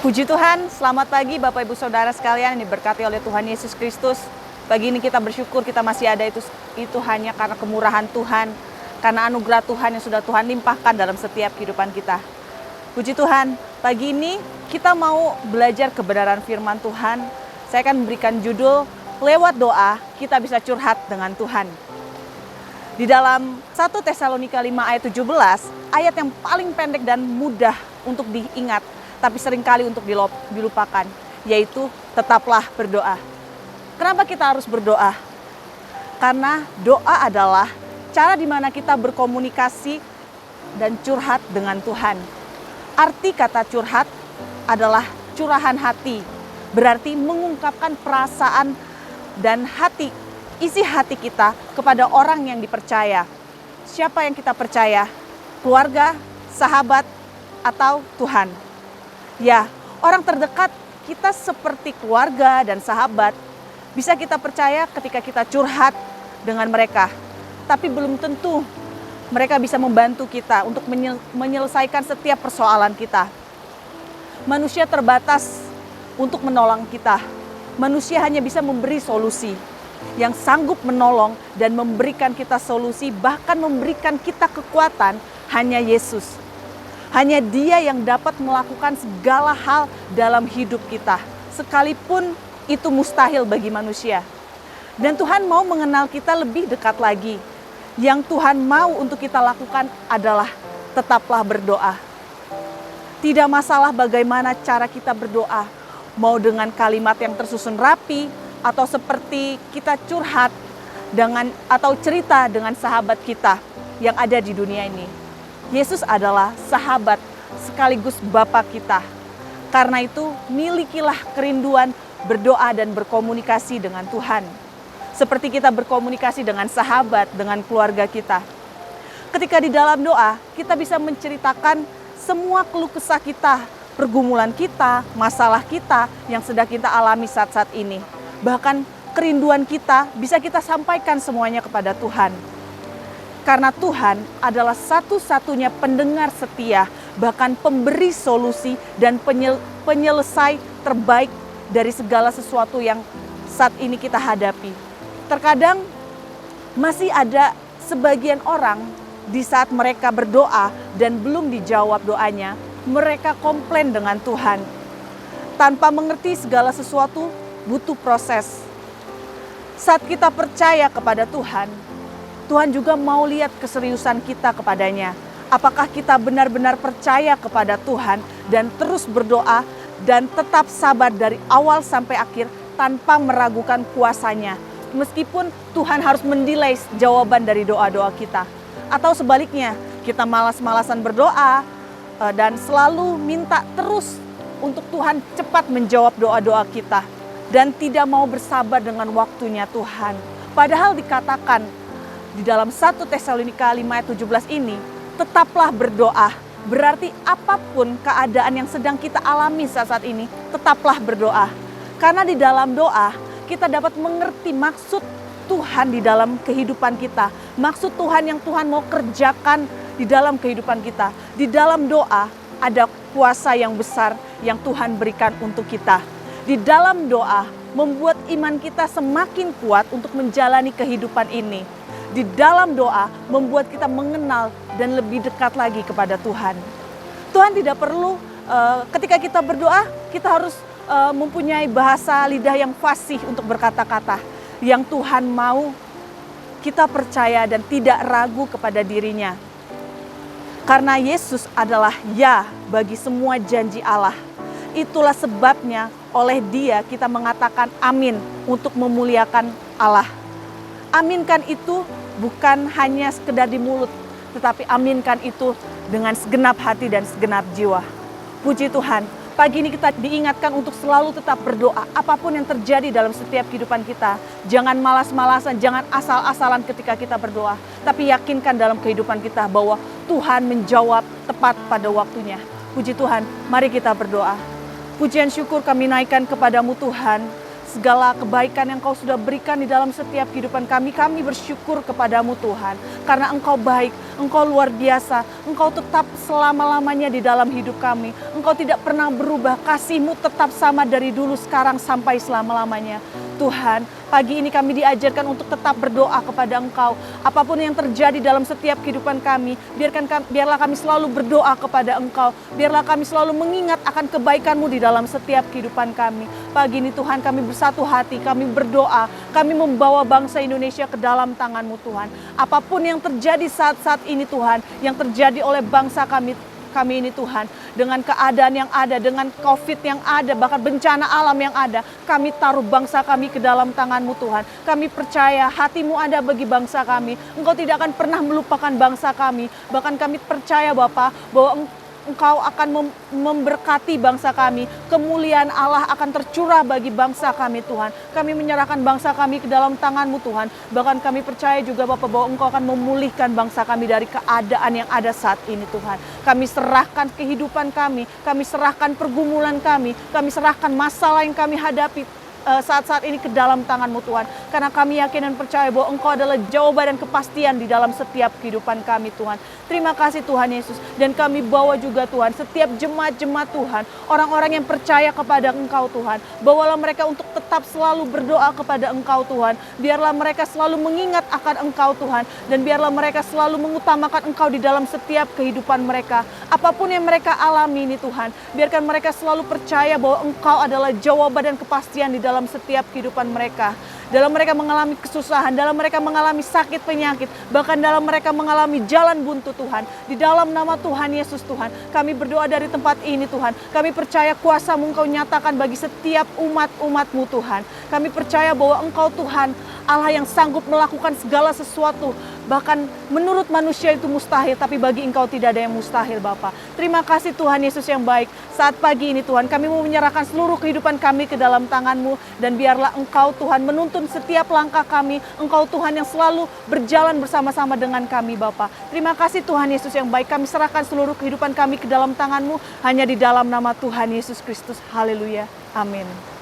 Puji Tuhan, selamat pagi Bapak Ibu Saudara sekalian yang diberkati oleh Tuhan Yesus Kristus. Pagi ini kita bersyukur kita masih ada itu hanya karena kemurahan Tuhan, karena anugerah Tuhan yang sudah Tuhan limpahkan dalam setiap kehidupan kita. Puji Tuhan, pagi ini kita mau belajar kebenaran firman Tuhan. Saya akan memberikan judul, lewat doa kita bisa curhat dengan Tuhan. Di dalam 1 Tesalonika 5 ayat 17, ayat yang paling pendek dan mudah untuk diingat, tapi seringkali untuk dilupakan, yaitu tetaplah berdoa. Kenapa kita harus berdoa? Karena doa adalah cara di mana kita berkomunikasi dan curhat dengan Tuhan. Arti kata curhat adalah curahan hati, berarti mengungkapkan perasaan dan hati, isi hati kita kepada orang yang dipercaya. Siapa yang kita percaya? Keluarga, sahabat, atau Tuhan? Ya, orang terdekat kita seperti keluarga dan sahabat bisa kita percaya ketika kita curhat dengan mereka. Tapi belum tentu mereka bisa membantu kita untuk menyelesaikan setiap persoalan kita. Manusia terbatas untuk menolong kita. Manusia hanya bisa memberi solusi. Yang sanggup menolong dan memberikan kita solusi, bahkan memberikan kita kekuatan, hanya Yesus. Hanya Dia yang dapat melakukan segala hal dalam hidup kita, sekalipun itu mustahil bagi manusia. Dan Tuhan mau mengenal kita lebih dekat lagi. Yang Tuhan mau untuk kita lakukan adalah tetaplah berdoa. Tidak masalah bagaimana cara kita berdoa, mau dengan kalimat yang tersusun rapi, atau seperti kita curhat dengan atau cerita dengan sahabat kita yang ada di dunia ini. Yesus adalah sahabat sekaligus Bapa kita. Karena itu, milikilah kerinduan berdoa dan berkomunikasi dengan Tuhan. Seperti kita berkomunikasi dengan sahabat, dengan keluarga kita. Ketika di dalam doa, kita bisa menceritakan semua keluh kesah kita, pergumulan kita, masalah kita yang sedang kita alami saat-saat ini. Bahkan kerinduan kita bisa kita sampaikan semuanya kepada Tuhan. Karena Tuhan adalah satu-satunya pendengar setia, bahkan pemberi solusi dan penyelesai terbaik dari segala sesuatu yang saat ini kita hadapi. Terkadang masih ada sebagian orang di saat mereka berdoa dan belum dijawab doanya, mereka komplain dengan Tuhan. Tanpa mengerti segala sesuatu butuh proses. Saat kita percaya kepada Tuhan, Tuhan juga mau lihat keseriusan kita kepadanya. Apakah kita benar-benar percaya kepada Tuhan dan terus berdoa dan tetap sabar dari awal sampai akhir tanpa meragukan kuasanya. Meskipun Tuhan harus mendelay jawaban dari doa-doa kita. Atau sebaliknya, kita malas-malasan berdoa dan selalu minta terus untuk Tuhan cepat menjawab doa-doa kita. Dan tidak mau bersabar dengan waktunya Tuhan. Padahal dikatakan di dalam 1 Tesalonika 5 ayat 17 ini, tetaplah berdoa. Berarti apapun keadaan yang sedang kita alami saat ini, tetaplah berdoa. Karena di dalam doa, kita dapat mengerti maksud Tuhan di dalam kehidupan kita. Maksud Tuhan yang Tuhan mau kerjakan di dalam kehidupan kita. Di dalam doa, ada kuasa yang besar yang Tuhan berikan untuk kita. Di dalam doa, membuat iman kita semakin kuat untuk menjalani kehidupan ini. Di dalam doa membuat kita mengenal dan lebih dekat lagi kepada Tuhan. Tuhan tidak perlu ketika kita berdoa, kita harus mempunyai bahasa lidah yang fasih untuk berkata-kata. Yang Tuhan mau kita percaya dan tidak ragu kepada dirinya. Karena Yesus adalah ya bagi semua janji Allah. Itulah sebabnya oleh Dia kita mengatakan amin untuk memuliakan Allah. Aminkan itu bukan hanya sekedar di mulut, tetapi aminkan itu dengan segenap hati dan segenap jiwa. Puji Tuhan, pagi ini kita diingatkan untuk selalu tetap berdoa. Apapun yang terjadi dalam setiap kehidupan kita, jangan malas-malasan, jangan asal-asalan ketika kita berdoa. Tapi yakinkan dalam kehidupan kita bahwa Tuhan menjawab tepat pada waktunya. Puji Tuhan, mari kita berdoa. Pujian syukur kami naikkan kepadamu Tuhan. segala kebaikan yang Engkau sudah berikan di dalam setiap kehidupan kami. Kami bersyukur kepadamu Tuhan, karena Engkau baik, Engkau luar biasa, Engkau tetap selama-lamanya di dalam hidup kami. Engkau tidak pernah berubah, kasih-Mu tetap sama dari dulu, sekarang, sampai selama-lamanya. Tuhan, pagi ini kami diajarkan untuk tetap berdoa kepada Engkau. Apapun yang terjadi dalam setiap kehidupan kami, biarlah kami selalu berdoa kepada Engkau. Biarlah kami selalu mengingat akan kebaikan-Mu di dalam setiap kehidupan kami. Pagi ini Tuhan, kami bersatu hati, kami berdoa, kami membawa bangsa Indonesia ke dalam tangan-Mu Tuhan. Apapun yang terjadi saat-saat ini Tuhan, yang terjadi oleh bangsa kami ini Tuhan, dengan keadaan yang ada, dengan COVID yang ada, bahkan bencana alam yang ada, kami taruh bangsa kami ke dalam tangan-Mu Tuhan. Kami percaya hati-Mu ada bagi bangsa kami. Engkau tidak akan pernah melupakan bangsa kami. Bahkan kami percaya Bapa, bahwa Engkau akan memberkati bangsa kami. Kemuliaan Allah akan tercurah bagi bangsa kami Tuhan. Kami menyerahkan bangsa kami ke dalam tangan-Mu Tuhan. Bahkan kami percaya juga Bapak, bahwa Engkau akan memulihkan bangsa kami dari keadaan yang ada saat ini Tuhan. Kami serahkan kehidupan kami serahkan pergumulan kami serahkan masalah yang kami hadapi saat-saat ini ke dalam tangan-Mu Tuhan. Karena kami yakin dan percaya bahwa Engkau adalah jawaban dan kepastian di dalam setiap kehidupan kami Tuhan. Terima kasih Tuhan Yesus. Dan kami bawa juga Tuhan setiap jemaat-jemaat Tuhan, orang-orang yang percaya kepada Engkau Tuhan. Bawalah mereka untuk tetap selalu berdoa kepada Engkau Tuhan. Biarlah mereka selalu mengingat akan Engkau Tuhan. Dan biarlah mereka selalu mengutamakan Engkau di dalam setiap kehidupan mereka. Apapun yang mereka alami ini Tuhan, biarkan mereka selalu percaya bahwa Engkau adalah jawaban dan kepastian di dalam setiap kehidupan mereka. Dalam mereka mengalami kesusahan, dalam mereka mengalami sakit penyakit, bahkan dalam mereka mengalami jalan buntu Tuhan. Di dalam nama Tuhan Yesus Tuhan, kami berdoa dari tempat ini Tuhan. Kami percaya kuasa-Mu Engkau nyatakan bagi setiap umat-umat-Mu Tuhan. Kami percaya bahwa Engkau Tuhan, Allah yang sanggup melakukan segala sesuatu. Bahkan menurut manusia itu mustahil, tapi bagi Engkau tidak ada yang mustahil Bapa. Terima kasih Tuhan Yesus yang baik. Saat pagi ini Tuhan, kami mau menyerahkan seluruh kehidupan kami ke dalam tangan-Mu. Dan biarlah Engkau Tuhan menuntun setiap langkah kami. Engkau Tuhan yang selalu berjalan bersama-sama dengan kami Bapa. Terima kasih Tuhan Yesus yang baik. Kami serahkan seluruh kehidupan kami ke dalam tangan-Mu. Hanya di dalam nama Tuhan Yesus Kristus. Haleluya. Amin.